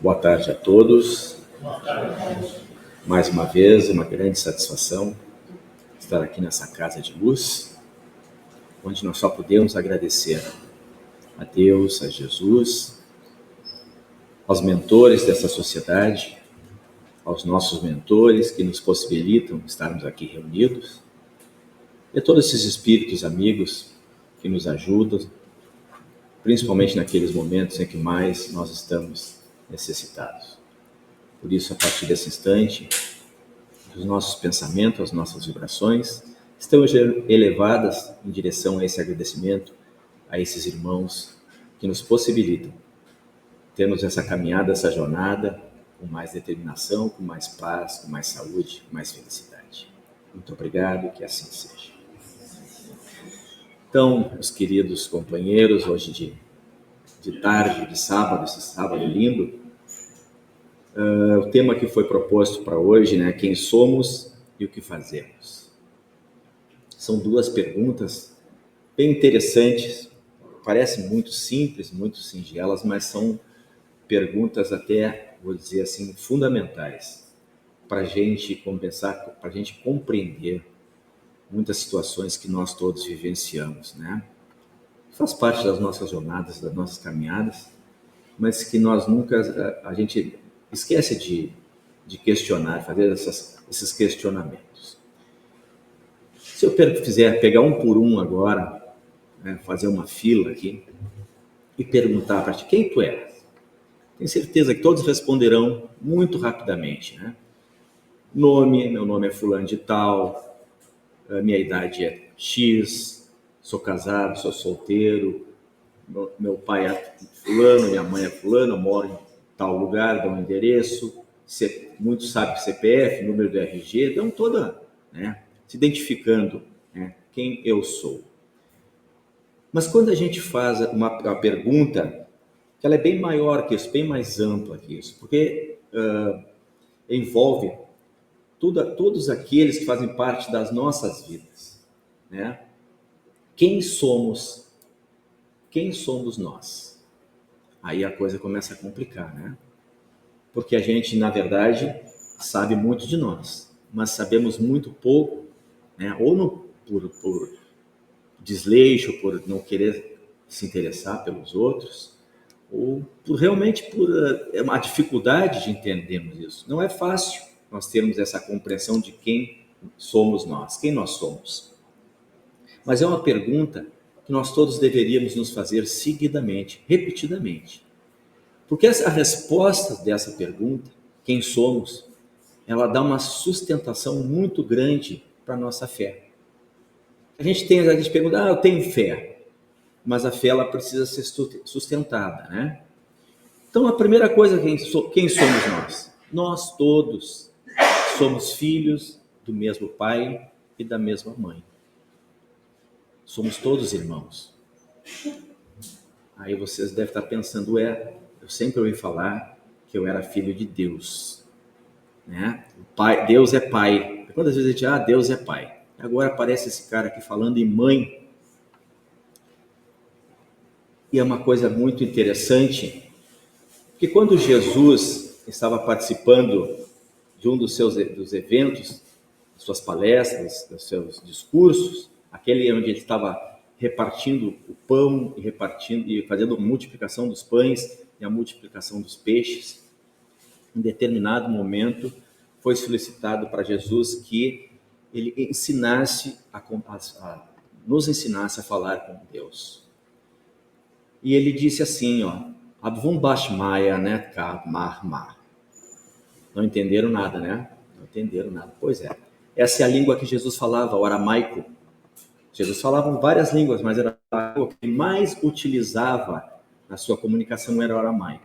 Boa tarde a todos. Mais uma vez, uma grande satisfação estar aqui nessa casa de luz, onde nós só podemos agradecer a Deus, a Jesus, aos mentores dessa sociedade, aos nossos mentores que nos possibilitam estarmos aqui reunidos, e a todos esses espíritos amigos que nos ajudam, principalmente naqueles momentos em que mais nós estamos necessitados. Por isso, a partir desse instante, os nossos pensamentos, as nossas vibrações estão elevadas em direção a esse agradecimento a esses irmãos que nos possibilitam termos essa caminhada, essa jornada com mais determinação, com mais paz, com mais saúde, com mais felicidade. Muito obrigado, que assim seja. Então, meus queridos companheiros, hoje de tarde, de sábado, esse sábado lindo, o tema que foi proposto para hoje, né? Quem somos e o que fazemos. São duas perguntas bem interessantes, parecem muito simples, muito singelas, mas são perguntas até, vou dizer assim, fundamentais para a gente compensar, para a gente compreender muitas situações que nós todos vivenciamos, né? Faz parte das nossas jornadas, das nossas caminhadas, mas que nós nunca, a gente esquece de questionar, fazer esses questionamentos. Se eu fizer pegar um por um agora, né, fazer uma fila aqui e perguntar para ti, quem tu és? Tenho certeza que todos responderão muito rapidamente, né? Meu nome é fulano de tal, minha idade é X, sou casado, sou solteiro, meu pai é fulano, minha mãe é fulano, eu moro em tal lugar, dá um endereço, muitos sabem CPF, número do RG, dão toda, né, se identificando, né, quem eu sou. Mas quando a gente faz uma pergunta, que ela é bem maior que isso, bem mais ampla que isso, porque envolve todos aqueles que fazem parte das nossas vidas, né? Quem somos? Quem somos nós? Aí a coisa começa a complicar, né? Porque a gente, na verdade, sabe muito de nós, mas sabemos muito pouco, né? Ou por desleixo, por não querer se interessar pelos outros, ou realmente por uma dificuldade de entendermos isso. Não é fácil nós termos essa compreensão de quem somos nós, quem nós somos. Mas é uma pergunta que nós todos deveríamos nos fazer seguidamente, repetidamente. Porque a resposta dessa pergunta, quem somos, ela dá uma sustentação muito grande para a nossa fé. A gente pergunta, eu tenho fé, mas a fé ela precisa ser sustentada, né? Então a primeira coisa, quem somos nós? Nós todos somos filhos do mesmo pai e da mesma mãe. Somos todos irmãos. Aí vocês devem estar pensando, eu sempre ouvi falar que eu era filho de Deus, né? Deus é pai. Quantas vezes a gente Deus é pai. Agora aparece esse cara aqui falando em mãe. E é uma coisa muito interessante, porque quando Jesus estava participando de um dos eventos, suas palestras, dos seus discursos, aquele onde ele estava repartindo o pão e fazendo a multiplicação dos pães e a multiplicação dos peixes, em determinado momento foi solicitado para Jesus que ele nos ensinasse a falar com Deus. E ele disse assim, Abvumbashmaya Netka Marma. Não entenderam nada, né? Não entenderam nada. Pois é. Essa é a língua que Jesus falava, o aramaico. Jesus falava várias línguas, mas era a língua que ele mais utilizava na sua comunicação era o aramaico.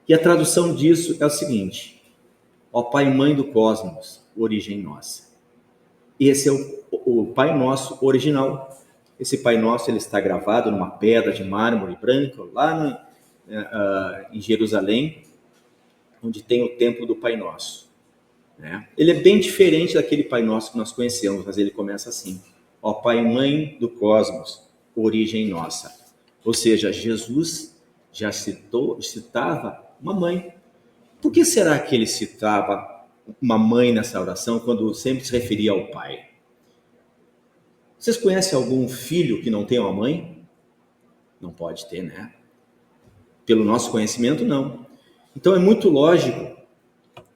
E a tradução disso é o seguinte: ó Pai e Mãe do Cosmos, origem nossa. Esse é o Pai Nosso original. Esse Pai Nosso ele está gravado numa pedra de mármore branco, lá em Jerusalém, onde tem o templo do Pai Nosso. Né? Ele é bem diferente daquele Pai Nosso que nós conhecemos, mas ele começa assim: ó Pai e Mãe do Cosmos, origem nossa. Ou seja, Jesus já citava uma mãe. Por que será que ele citava uma mãe nessa oração quando sempre se referia ao pai? Vocês conhecem algum filho que não tem uma mãe? Não pode ter, né? Pelo nosso conhecimento, não. Então é muito lógico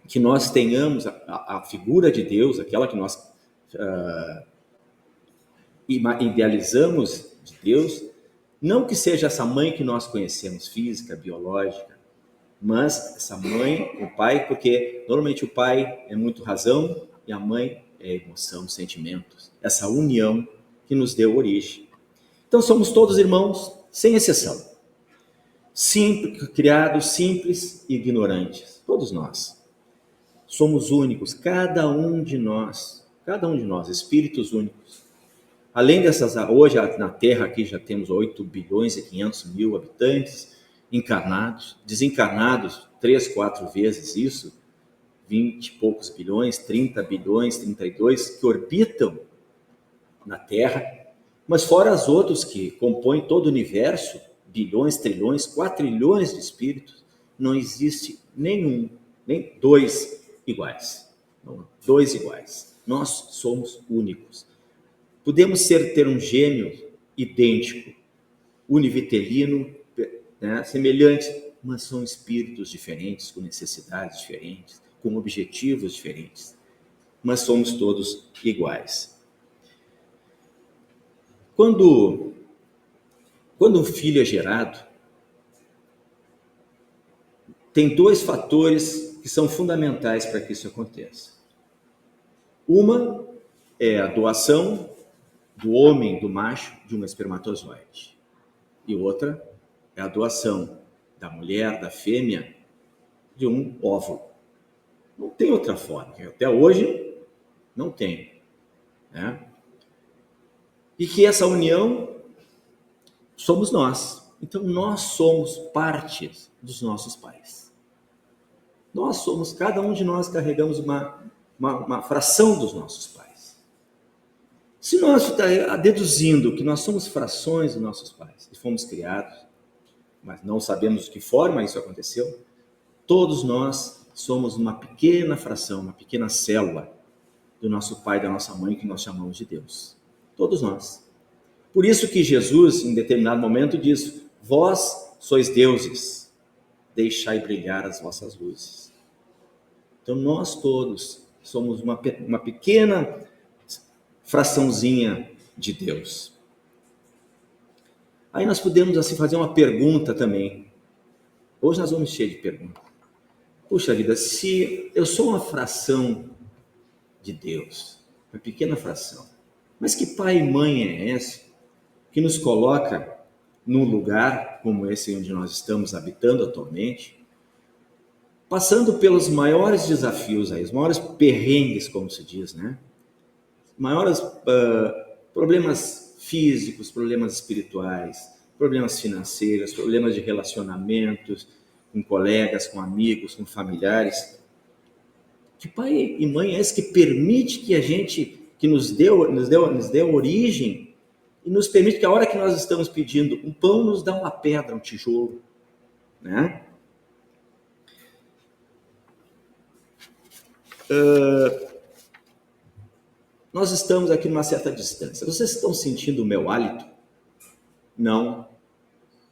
que nós tenhamos a figura de Deus, aquela que nós idealizamos de Deus, não que seja essa mãe que nós conhecemos, física, biológica, mas essa mãe, o pai, porque normalmente o pai é muito razão e a mãe é emoção, sentimentos, essa união que nos deu origem. Então somos todos irmãos, sem exceção. Simples, criados simples e ignorantes, todos nós. Somos únicos, cada um de nós, espíritos únicos. Além dessas, hoje na Terra aqui já temos 8 bilhões e 500 mil habitantes encarnados, desencarnados 3, 4 vezes isso, 20 e poucos bilhões, 30 bilhões, 32, que orbitam na Terra, mas fora os outros que compõem todo o universo, bilhões, trilhões, 4 trilhões de espíritos, não existe nenhum, nem dois iguais. Não, dois iguais. Nós somos únicos. Podemos ter um gênio idêntico, univitelino, né, semelhante, mas são espíritos diferentes, com necessidades diferentes, com objetivos diferentes. Mas somos todos iguais. Quando um filho é gerado, tem 2 fatores que são fundamentais para que isso aconteça. Uma é a doação do homem, do macho, de um espermatozoide. E outra é a doação da mulher, da fêmea, de um óvulo. Não tem outra forma. Até hoje, não tem. Né? E que essa união somos nós. Então, nós somos parte dos nossos pais. Nós somos, cada um de nós carregamos uma fração dos nossos pais. Se nós estamos deduzindo que nós somos frações dos nossos pais e fomos criados, mas não sabemos de que forma isso aconteceu, todos nós somos uma pequena fração, uma pequena célula do nosso pai e da nossa mãe, que nós chamamos de Deus. Todos nós. Por isso que Jesus, em determinado momento, diz: vós sois deuses, deixai brilhar as vossas luzes. Então nós todos somos uma pequena fraçãozinha de Deus. Aí nós podemos assim fazer uma pergunta também. Hoje nós vamos cheio de perguntas. Puxa vida, se eu sou uma fração de Deus, uma pequena fração, mas que pai e mãe é esse que nos coloca num lugar como esse onde nós estamos habitando atualmente, passando pelos maiores desafios aí, os maiores perrengues, como se diz, né? Maiores problemas físicos, problemas espirituais, problemas financeiros, problemas de relacionamentos com colegas, com amigos, com familiares. Que pai e mãe é esse que permite que a gente, que nos deu origem e nos permite que a hora que nós estamos pedindo um pão, nos dá uma pedra, um tijolo, né? Nós estamos aqui numa certa distância. Vocês estão sentindo o meu hálito? Não.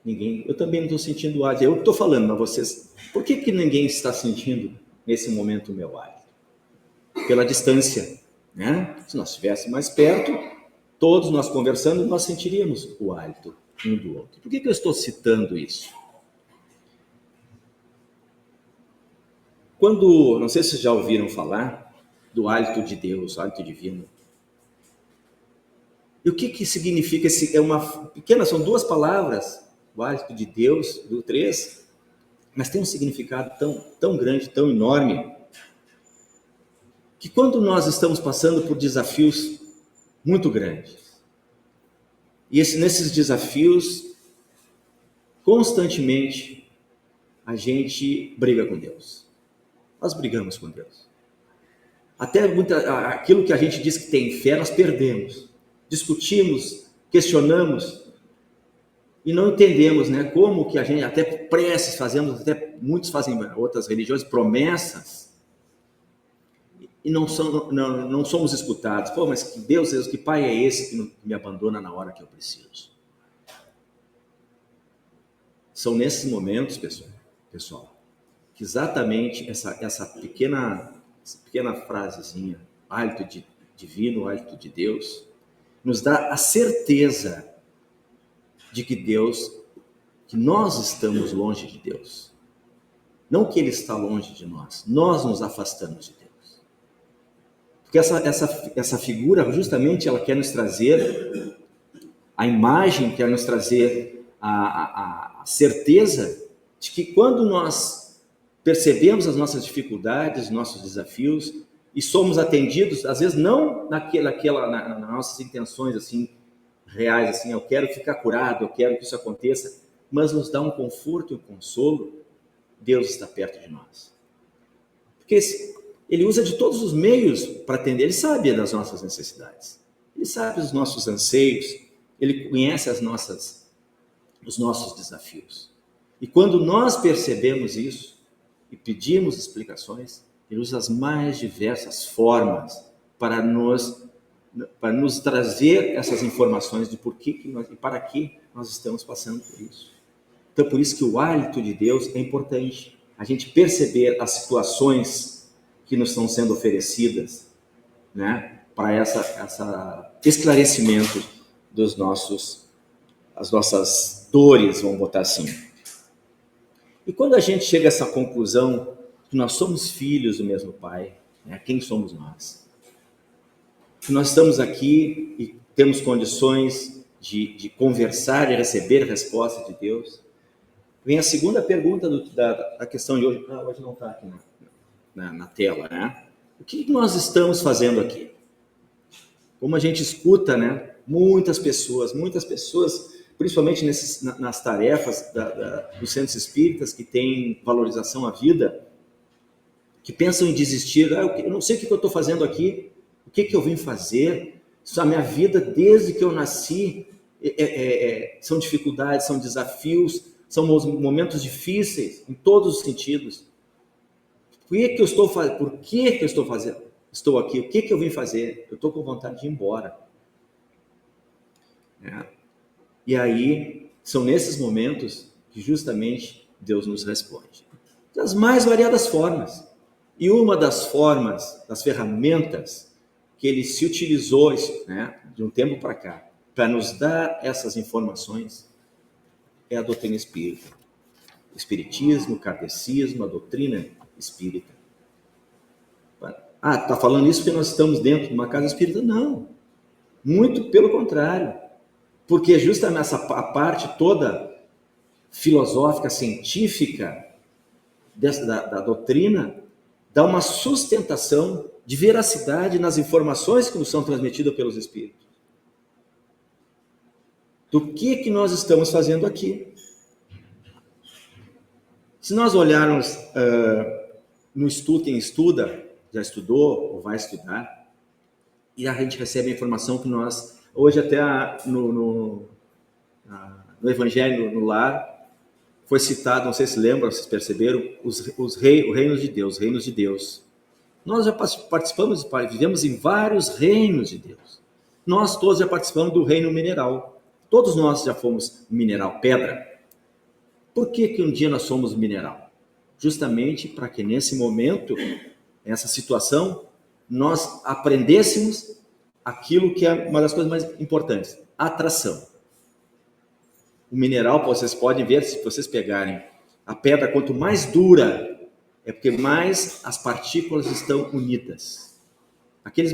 Ninguém. Eu também não estou sentindo o hálito. Eu estou falando para vocês. Por que ninguém está sentindo nesse momento o meu hálito? Pela distância, né? Se nós estivéssemos mais perto, todos nós conversando, nós sentiríamos o hálito um do outro. Por que eu estou citando isso? Não sei se vocês já ouviram falar do hálito de Deus, hálito divino. E o que significa esse? São 2 palavras, o hálito de Deus, do 3, mas tem um significado tão grande, tão enorme, que quando nós estamos passando por desafios muito grandes, e nesses desafios, constantemente, a gente briga com Deus. Nós brigamos com Deus. Até aquilo que a gente diz que tem fé, nós perdemos. Discutimos, questionamos. E não entendemos, né, como que a gente, até preces fazemos, até muitos fazem outras religiões, promessas, e não somos escutados. Pô, mas que Deus, que Pai é esse que me abandona na hora que eu preciso? São nesses momentos, pessoal, que exatamente essa pequena frasezinha, hálito divino, hálito de Deus, nos dá a certeza de que nós estamos longe de Deus. Não que Ele está longe de nós nos afastamos de Deus. Porque essa figura, justamente, ela quer nos trazer a imagem, quer nos trazer a certeza de que quando nós percebemos as nossas dificuldades, nossos desafios, e somos atendidos, às vezes não nas nossas intenções assim reais, assim, eu quero ficar curado, eu quero que isso aconteça, mas nos dá um conforto e um consolo. Deus está perto de nós. Porque Ele usa de todos os meios para atender. Ele sabe das nossas necessidades. Ele sabe dos nossos anseios. Ele conhece os nossos desafios. E quando nós percebemos isso e pedimos explicações, Ele usa as mais diversas formas para nos trazer essas informações de por que e para que nós estamos passando por isso. Então, por isso que o hálito de Deus é importante. A gente perceber as situações que nos estão sendo oferecidas, né, para essa esclarecimento as nossas dores, vamos botar assim. E quando a gente chega a essa conclusão que nós somos filhos do mesmo Pai, né, quem somos nós? Que nós estamos aqui e temos condições de conversar e receber a resposta de Deus. Vem a segunda pergunta da questão de hoje. Hoje não está aqui na tela, né? O que nós estamos fazendo aqui? Como a gente escuta, né? Muitas pessoas, principalmente nas tarefas dos centros espíritas que têm valorização à vida, que pensam em desistir. Eu não sei o que eu estou fazendo aqui, o que eu vim fazer. A minha vida, desde que eu nasci, são dificuldades, são desafios, são momentos difíceis em todos os sentidos. Por que eu estou fazendo? Estou aqui, o que eu vim fazer? Eu estou com vontade de ir embora. E aí, são nesses momentos que justamente Deus nos responde. Das mais variadas formas. E uma das formas, das ferramentas que Ele se utilizou, né, de um tempo para cá, para nos dar essas informações, é a doutrina espírita. O espiritismo, o kardecismo, a doutrina espírita. Está falando isso porque nós estamos dentro de uma casa espírita? Não. Muito pelo contrário. Porque justamente a parte toda filosófica, científica da doutrina dá uma sustentação de veracidade nas informações que nos são transmitidas pelos espíritos. Do que nós estamos fazendo aqui? Se nós olharmos no estudo, quem estuda, já estudou ou vai estudar, e a gente recebe a informação que nós, hoje até no Evangelho no Lar, foi citado, não sei se lembram, vocês perceberam, os reinos de Deus. Nós já participamos, vivemos em vários reinos de Deus. Nós todos já participamos do reino mineral. Todos nós já fomos mineral, pedra. Por que um dia nós somos mineral? Justamente para que nesse momento, nessa situação, nós aprendêssemos aquilo que é uma das coisas mais importantes, atração. O mineral, vocês podem ver, se vocês pegarem a pedra, quanto mais dura, é porque mais as partículas estão unidas. Aqueles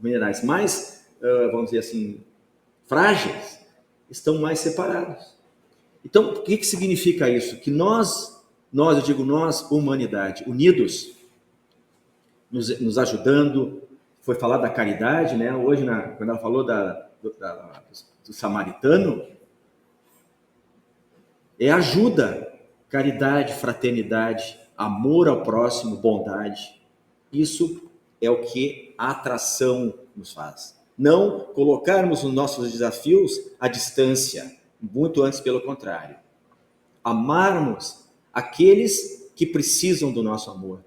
minerais mais, vamos dizer assim, frágeis, estão mais separados. Então, o que significa isso? Que nós, eu digo nós, humanidade, unidos, nos ajudando. Foi falar da caridade, né? Hoje, quando ela falou do samaritano, é ajuda, caridade, fraternidade, amor ao próximo, bondade. Isso é o que a atração nos faz. Não colocarmos os nossos desafios à distância, muito antes pelo contrário. Amarmos aqueles que precisam do nosso amor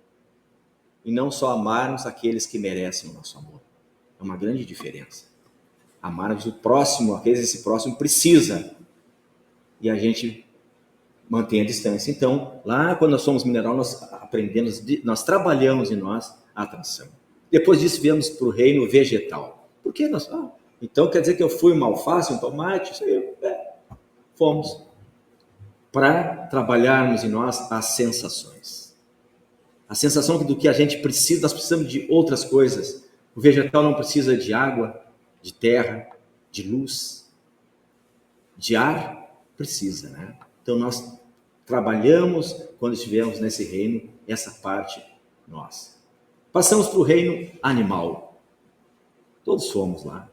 e não só amarmos aqueles que merecem o nosso amor. É uma grande diferença. Amarmos o próximo, aqueles que esse próximo precisa, e a gente mantém a distância. Então, lá quando nós somos mineral, nós aprendemos, nós trabalhamos em nós a atração. Depois disso, viemos para o reino vegetal. Por que nós? Então quer dizer que eu fui uma alface, um tomate? Isso aí, fomos para trabalharmos em nós as sensações. A sensação do que a gente precisa, nós precisamos de outras coisas. O vegetal não precisa de água, de terra, de luz, de ar, precisa, né? Então nós trabalhamos, quando estivermos nesse reino, essa parte nossa. Passamos para o reino animal. Todos somos lá.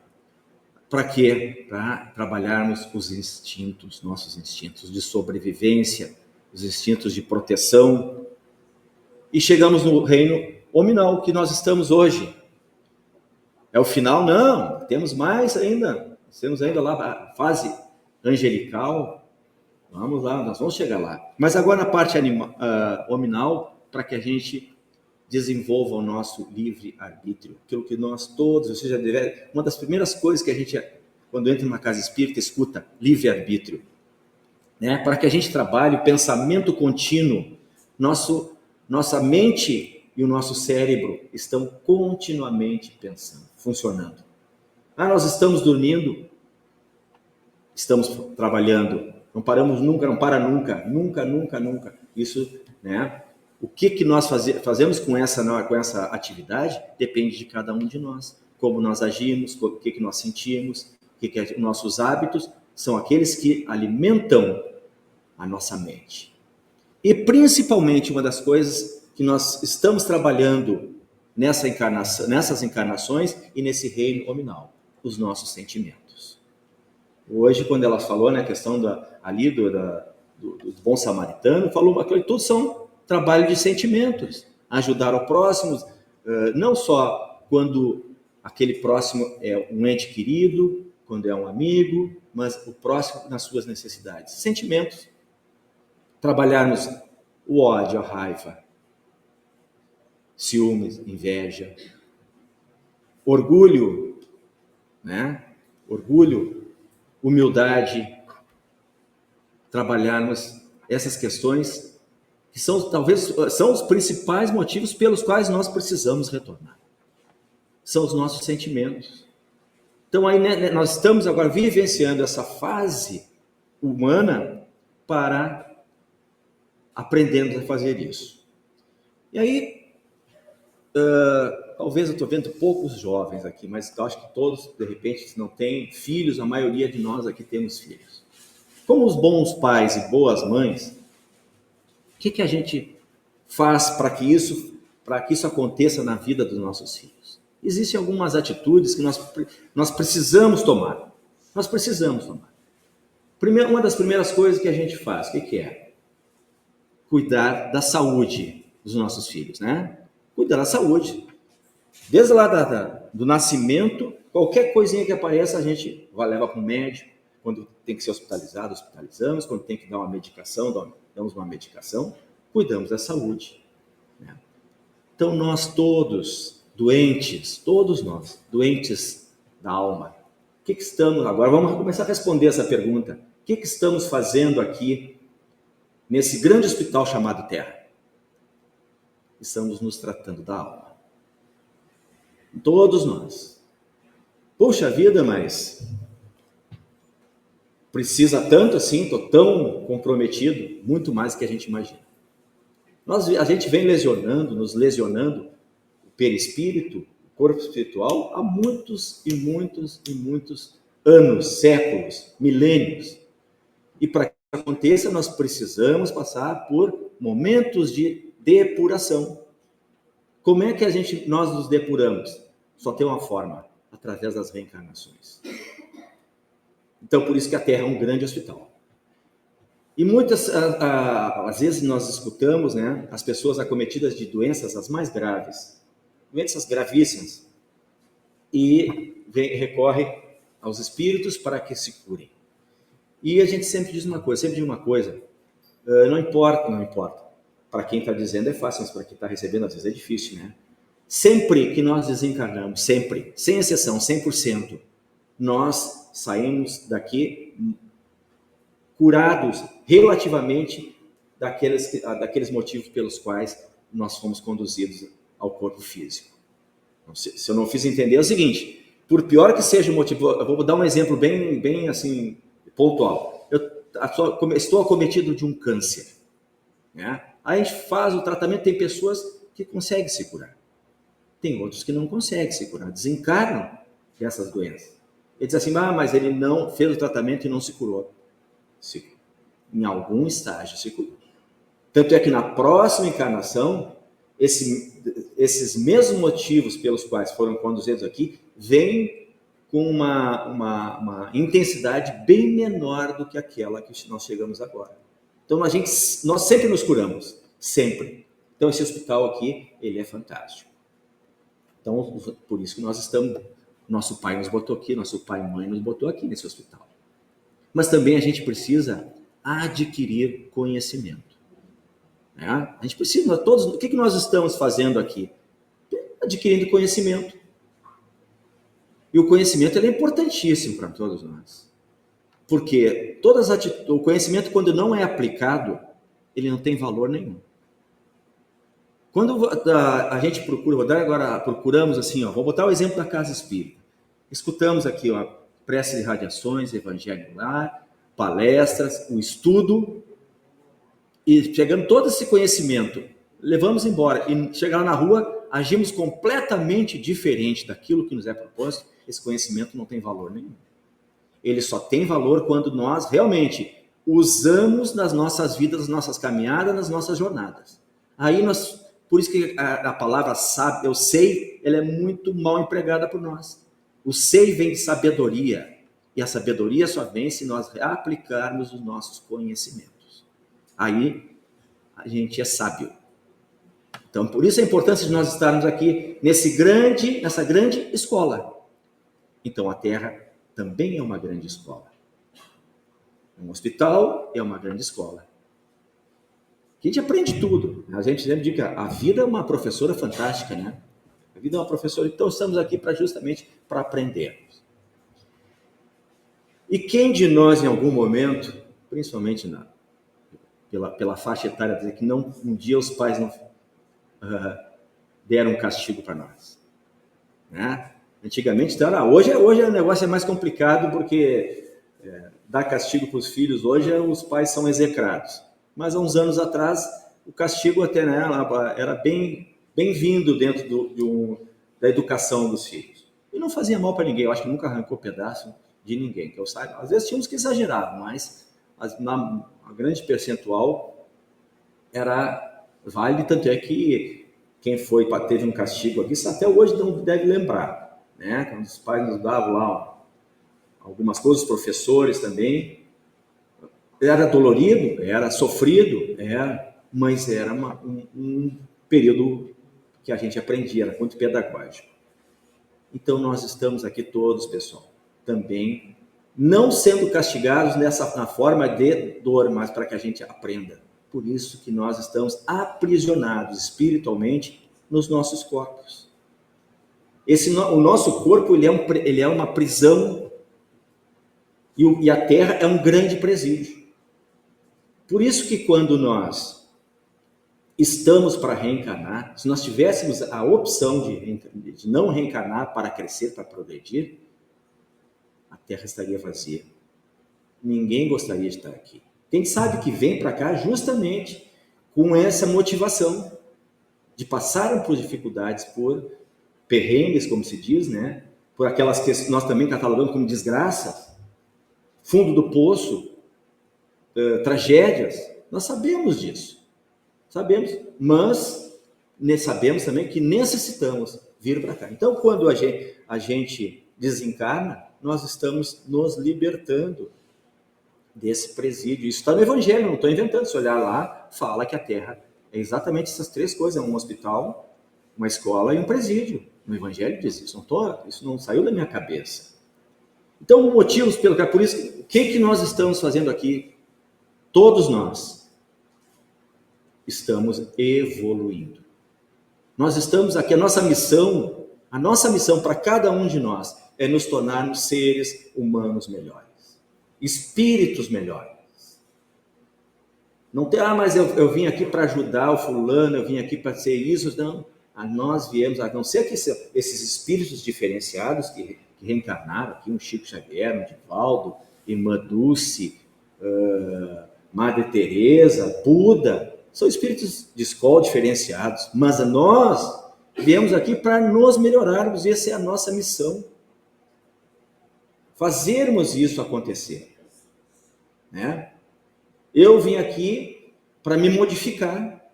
Para quê? Para trabalharmos os instintos, nossos instintos de sobrevivência, os instintos de proteção. E chegamos no reino hominal que nós estamos hoje. É o final? Não, temos mais ainda. Temos ainda lá a fase angelical. Vamos lá, nós vamos chegar lá. Mas agora na parte hominal, para que a gente desenvolva o nosso livre-arbítrio. Aquilo que nós todos, ou seja, uma das primeiras coisas que a gente, quando entra numa casa espírita, escuta, livre-arbítrio. Né? Para que a gente trabalhe o pensamento contínuo. Nossa mente e o nosso cérebro estão continuamente pensando, funcionando. Nós estamos dormindo, estamos trabalhando, não paramos nunca, não para nunca, nunca. Isso, né? O que nós fazemos com essa atividade depende de cada um de nós. Como nós agimos, o que nós sentimos, nossos hábitos são aqueles que alimentam a nossa mente. E principalmente uma das coisas que nós estamos trabalhando nessas encarnações e nesse reino hominal, os nossos sentimentos. Hoje, quando ela falou, né, a questão do bom samaritano, falou que tudo são trabalho de sentimentos, ajudar o próximo, não só quando aquele próximo é um ente querido, quando é um amigo, mas o próximo nas suas necessidades. Sentimentos. Trabalharmos o ódio, a raiva, ciúmes, inveja, orgulho, né? Orgulho, humildade. Trabalharmos essas questões que são os principais motivos pelos quais nós precisamos retornar. São os nossos sentimentos. Então aí, né, nós estamos agora vivenciando essa fase humana para aprendermos a fazer isso. E aí, talvez eu estou vendo poucos jovens aqui, mas eu acho que todos, de repente, se não têm filhos, a maioria de nós aqui temos filhos. Como os bons pais e boas mães, o que a gente faz para que isso aconteça na vida dos nossos filhos? Existem algumas atitudes que nós precisamos tomar. Nós precisamos tomar. Uma das primeiras coisas que a gente faz, o que é? Cuidar da saúde dos nossos filhos, né? Cuidar da saúde. Desde lá do nascimento, qualquer coisinha que apareça, a gente leva para o médico. Quando tem que ser hospitalizado, hospitalizamos. Quando tem que dar uma medicação, damos uma medicação. Cuidamos da saúde. Né? Então, nós todos, doentes, todos nós, doentes da alma, o que estamos... Agora vamos começar a responder essa pergunta. O que estamos fazendo aqui nesse grande hospital chamado Terra? Estamos nos tratando da alma. Todos nós. Poxa vida, mas precisa tanto assim, estou tão comprometido, muito mais do que a gente imagina. A gente vem nos lesionando o perispírito, o corpo espiritual, há muitos e muitos e muitos anos, séculos, milênios. E para que isso aconteça, nós precisamos passar por momentos de depuração. Como é que nós nos depuramos? Só tem uma forma, através das reencarnações. Então, por isso que a Terra é um grande hospital. E muitas, às vezes, nós escutamos, né, as pessoas acometidas de doenças as mais graves, doenças gravíssimas, e recorre aos espíritos para que se curem. E a gente sempre diz uma coisa, não importa. Para quem está dizendo é fácil, mas para quem está recebendo às vezes é difícil, né? Sempre que nós desencarnamos, sempre, sem exceção, 100%, nós saímos daqui curados relativamente daqueles motivos pelos quais nós fomos conduzidos ao corpo físico. Se eu não fiz entender, é o seguinte: por pior que seja o motivo, eu vou dar um exemplo bem assim, pontual. Eu estou acometido de um câncer, né? Aí a gente faz o tratamento, tem pessoas que conseguem se curar, tem outros que não conseguem se curar, desencarnam dessas doenças. Ele diz assim, mas ele não fez o tratamento e não se curou. Em algum estágio se curou. Tanto é que na próxima encarnação, esses mesmos motivos pelos quais foram conduzidos aqui, vêm com uma intensidade bem menor do que aquela que nós chegamos agora. Então nós sempre nos curamos, sempre. Então esse hospital aqui, ele é fantástico. Então por isso que nós estamos, nosso pai nos botou aqui, nosso pai e mãe nos botou aqui nesse hospital. Mas também a gente precisa adquirir conhecimento. Né? A gente precisa, o que nós estamos fazendo aqui? Adquirindo conhecimento. E o conhecimento ele é importantíssimo para todos nós. Porque o conhecimento, quando não é aplicado, ele não tem valor nenhum. Quando a gente procuramos assim, vou botar o exemplo da Casa Espírita. Escutamos aqui, prece de radiações, evangelho lá, palestras, o estudo, e pegando todo esse conhecimento, levamos embora, e chegar na rua, agimos completamente diferente daquilo que nos é proposto, esse conhecimento não tem valor nenhum. Ele só tem valor quando nós realmente usamos nas nossas vidas, nas nossas caminhadas, nas nossas jornadas. Aí por isso que a palavra sabe, eu sei, ela é muito mal empregada por nós. O sei vem de sabedoria, e a sabedoria só vem se nós aplicarmos os nossos conhecimentos. Aí a gente é sábio. Então, por isso a importância de nós estarmos aqui nessa grande escola. Então, a Terra também é uma grande escola. Um hospital é uma grande escola. A gente aprende tudo. A gente sempre diz que a vida é uma professora fantástica, né? A vida é uma professora, então estamos aqui justamente para aprendermos. E quem de nós, em algum momento, principalmente pela faixa etária, dizer que um dia os pais não deram um castigo para nós, né? Antigamente, então, hoje o negócio é mais complicado porque dar castigo para os filhos hoje, os pais são execrados. Mas há uns anos atrás, o castigo até era bem-vindo dentro da educação dos filhos. E não fazia mal para ninguém, eu acho que nunca arrancou pedaço de ninguém, que eu saiba. Às vezes tínhamos que exagerar, mas a grande percentual era válido, tanto é que quem teve um castigo aqui, até hoje não deve lembrar, né? Quando os pais nos davam lá algumas coisas, os professores também, era dolorido, era sofrido, mas era um período que a gente aprendia, era muito pedagógico. Então nós estamos aqui todos, pessoal, também não sendo castigados na forma de dor, mas para que a gente aprenda. Por isso que nós estamos aprisionados espiritualmente nos nossos corpos. O nosso corpo ele é uma prisão e a Terra é um grande presídio. Por isso que quando nós estamos para reencarnar, se nós tivéssemos a opção de não reencarnar para crescer, para progredir, a Terra estaria vazia. Ninguém gostaria de estar aqui. Quem sabe que vem para cá justamente com essa motivação de passarem por dificuldades, por perrengues, como se diz, né? Por aquelas que nós também catalogamos como desgraças, fundo do poço, tragédias. Nós sabemos disso. Sabemos, mas sabemos também que necessitamos vir para cá. Então, quando a gente desencarna, nós estamos nos libertando desse presídio. Isso está no Evangelho, não estou inventando. Se olhar lá, fala que a Terra é exatamente essas três coisas: é um hospital, uma escola e um presídio. No Evangelho diz isso. Isso não saiu da minha cabeça. Então, motivos por isso que nós estamos fazendo aqui? Todos nós estamos evoluindo. Nós estamos aqui, a nossa missão para cada um de nós é nos tornarmos seres humanos melhores, espíritos melhores. Não tem, mas eu vim aqui para ajudar o fulano, eu vim aqui para ser isso. Não, nós viemos, a não ser que esses espíritos diferenciados que reencarnaram aqui, um Chico Xavier, um Divaldo, Irmã Dulce, Madre Teresa, Buda, são espíritos de escola diferenciados, mas nós viemos aqui para nos melhorarmos, essa é a nossa missão. Fazermos isso acontecer. Né? Eu vim aqui para me modificar.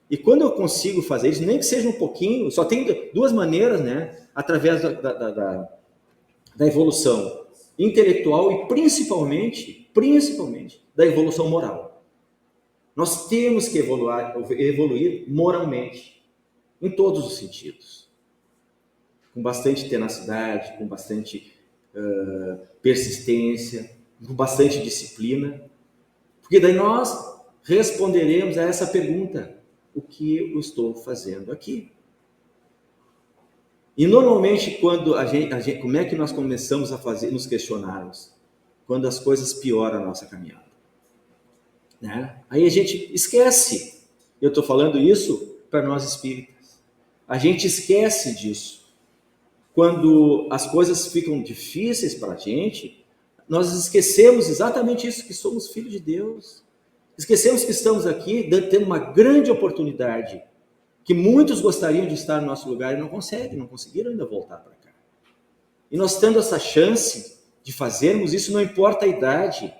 E quando eu consigo fazer isso, nem que seja um pouquinho, só tem duas maneiras, né? Através da evolução intelectual e principalmente da evolução moral. Nós temos que evoluir moralmente, em todos os sentidos. Com bastante tenacidade, com bastante persistência, com bastante disciplina. Porque daí nós responderemos a essa pergunta: o que eu estou fazendo aqui? E normalmente quando como é que nós começamos a nos questionarmos? Quando as coisas pioram a nossa caminhada. Né? Aí a gente esquece. Eu estou falando isso para nós espíritas. A gente esquece disso. Quando as coisas ficam difíceis para a gente, nós esquecemos exatamente isso, que somos filhos de Deus. Esquecemos que estamos aqui tendo uma grande oportunidade, que muitos gostariam de estar no nosso lugar e não conseguiram ainda voltar para cá. E nós tendo essa chance de fazermos isso, não importa a idade,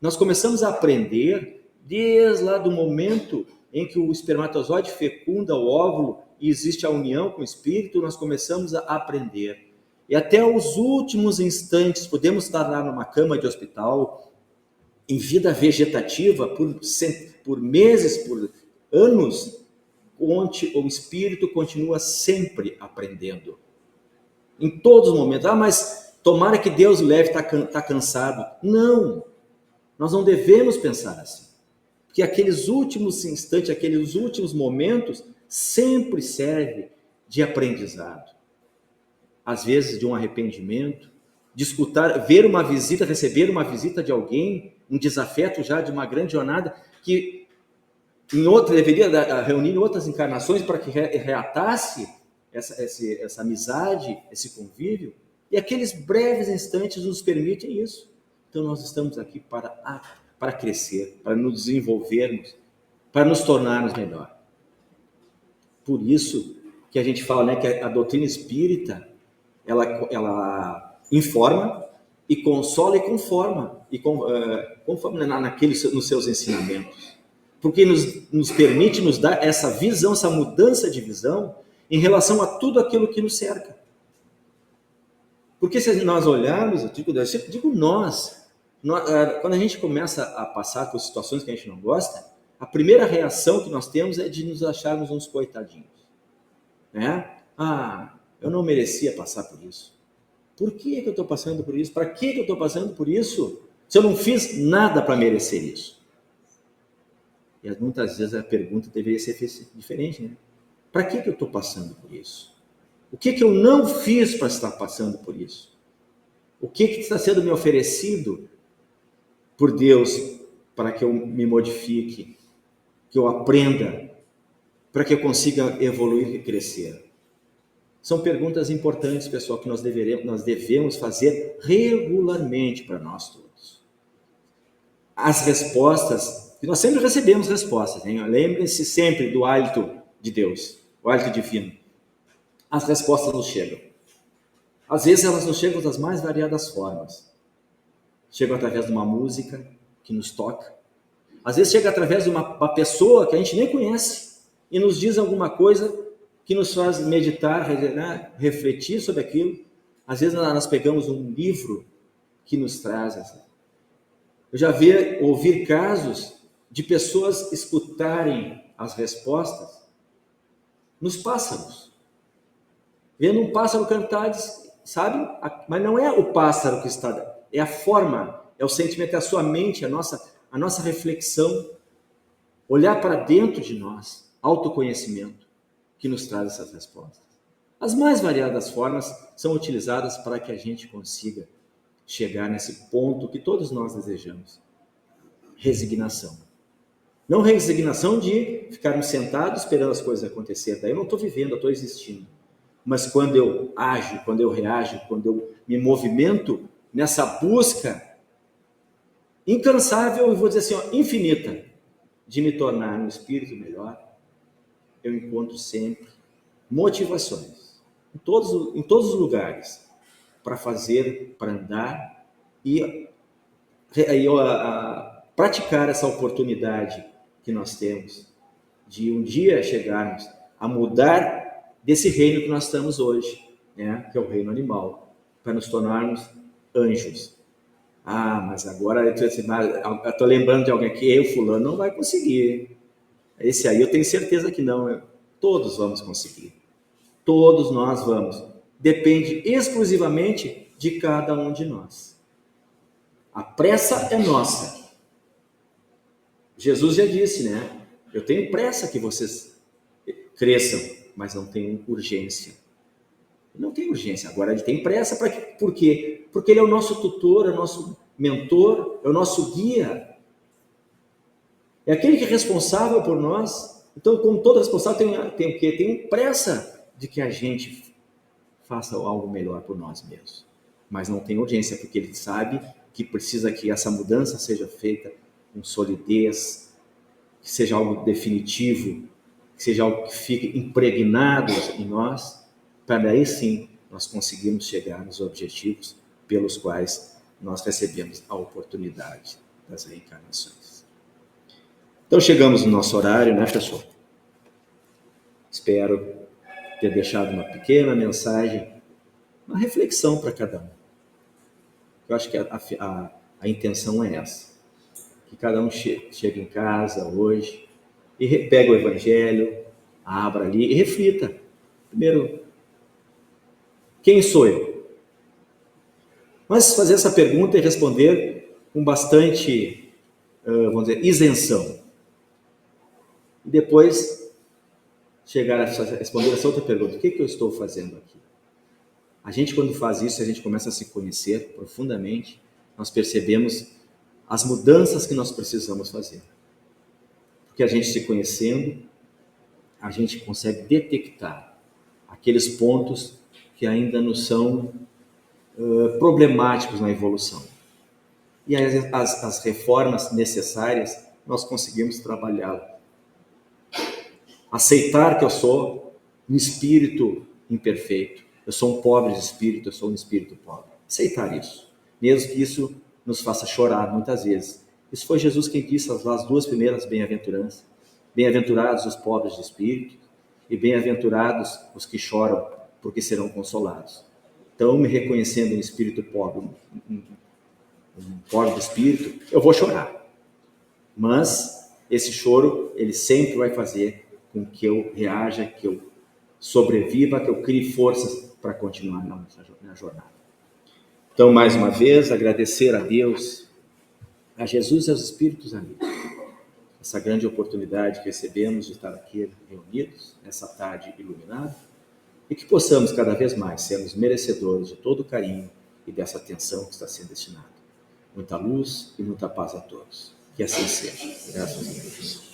nós começamos a aprender desde lá do momento em que o espermatozoide fecunda o óvulo e existe a união com o espírito, nós começamos a aprender. E até os últimos instantes, podemos estar lá numa cama de hospital, em vida vegetativa, por meses, por anos, o espírito continua sempre aprendendo. Em todos os momentos. Mas tomara que Deus leve, está cansado. Não, nós não devemos pensar assim. Porque aqueles últimos instantes, aqueles últimos momentos, sempre serve de aprendizado. Às vezes de um arrependimento, de escutar, receber uma visita de alguém, um desafeto já de uma grande jornada, que deveria reunir em outras encarnações para que reatasse essa amizade, esse convívio, e aqueles breves instantes nos permitem isso. Então nós estamos aqui para crescer, para nos desenvolvermos, para nos tornarmos melhor. Por isso que a gente fala, né, que a doutrina espírita, ela informa e consola e conforma nos seus ensinamentos. Porque nos permite, nos dar essa visão, essa mudança de visão em relação a tudo aquilo que nos cerca. Porque se nós olharmos, eu digo nós, quando a gente começa a passar por situações que a gente não gosta, a primeira reação que nós temos é de nos acharmos uns coitadinhos. Né? Eu não merecia passar por isso. Por que eu estou passando por isso? Para que eu estou passando por isso? Se eu não fiz nada para merecer isso. E muitas vezes a pergunta deveria ser diferente, né? Para que eu estou passando por isso? O que eu não fiz para estar passando por isso? O que está sendo me oferecido por Deus para que eu me modifique, que eu aprenda, para que eu consiga evoluir e crescer? São perguntas importantes, pessoal, que nós devemos fazer regularmente para nós todos. As respostas, e nós sempre recebemos respostas, hein? Lembrem-se sempre do hálito de Deus, o hálito divino. As respostas nos chegam. Às vezes elas nos chegam das mais variadas formas. Chegam através de uma música que nos toca. Às vezes chega através de uma pessoa que a gente nem conhece e nos diz alguma coisa que nos faz meditar, refletir sobre aquilo. Às vezes nós pegamos um livro que nos traz. Eu já ouvi casos de pessoas escutarem as respostas nos pássaros. Vendo um pássaro cantar, sabe? Mas não é o pássaro que está, é a forma é o sentimento, é a sua mente, a nossa reflexão, olhar para dentro de nós, autoconhecimento, que nos traz essas respostas. As mais variadas formas são utilizadas para que a gente consiga chegar nesse ponto que todos nós desejamos. Resignação. Não resignação de ficarmos sentados esperando as coisas acontecerem. Daí eu não estou vivendo, eu estou existindo. Mas quando eu ajo, quando eu reajo, quando eu me movimento nessa busca incansável, eu vou dizer assim, infinita, de me tornar um espírito melhor, eu encontro sempre motivações, em todos os lugares, para fazer, para andar e praticar essa oportunidade que nós temos de um dia chegarmos a mudar desse reino que nós estamos hoje, né, que é o reino animal, para nos tornarmos anjos. Mas agora eu estou lembrando de alguém aqui, fulano não vai conseguir. Esse aí eu tenho certeza que não. Todos vamos conseguir. Todos nós vamos. Depende exclusivamente de cada um de nós. A pressa é nossa. Jesus já disse, né? Eu tenho pressa que vocês cresçam, mas não tenho urgência. Não tem urgência. Agora ele tem pressa por quê? Porque ele é o nosso tutor, é o nosso mentor, é o nosso guia. É aquele que é responsável por nós. Então, como todo responsável, tem o quê? Tem pressa de que a gente faça algo melhor por nós mesmos. Mas não tem urgência, porque ele sabe que precisa que essa mudança seja feita com solidez, que seja algo definitivo, que seja algo que fique impregnado em nós, para daí sim nós conseguirmos chegar nos objetivos pelos quais nós recebemos a oportunidade das reencarnações. Então chegamos no nosso horário, né, pessoal? Espero ter deixado uma pequena mensagem, uma reflexão para cada um. Eu acho que a intenção é essa. Que cada um chegue em casa hoje e pegue o Evangelho, abra ali e reflita. Primeiro, quem sou eu? Mas fazer essa pergunta e responder com bastante, vamos dizer, isenção. E depois chegar a responder essa outra pergunta. O que eu estou fazendo aqui? A gente, quando faz isso, a gente começa a se conhecer profundamente, nós percebemos as mudanças que nós precisamos fazer. Porque a gente se conhecendo, a gente consegue detectar aqueles pontos que ainda não são problemáticos na evolução. E as reformas necessárias, nós conseguimos trabalhá-las. Aceitar que eu sou um espírito imperfeito, eu sou um pobre de espírito, eu sou um espírito pobre. Aceitar isso, mesmo que isso nos faça chorar muitas vezes. Isso foi Jesus quem disse as duas primeiras bem-aventuranças. Bem-aventurados os pobres de espírito e bem-aventurados os que choram, porque serão consolados. Então, me reconhecendo um espírito pobre, um pobre de espírito, eu vou chorar. Mas esse choro, ele sempre vai fazer com que eu reaja, que eu sobreviva, que eu crie forças para continuar na jornada. Então, mais uma vez, agradecer a Deus, a Jesus e aos Espíritos amigos, essa grande oportunidade que recebemos de estar aqui reunidos, nessa tarde iluminada, e que possamos cada vez mais sermos merecedores de todo o carinho e dessa atenção que está sendo destinada. Muita luz e muita paz a todos. Que assim seja. Graças a Deus.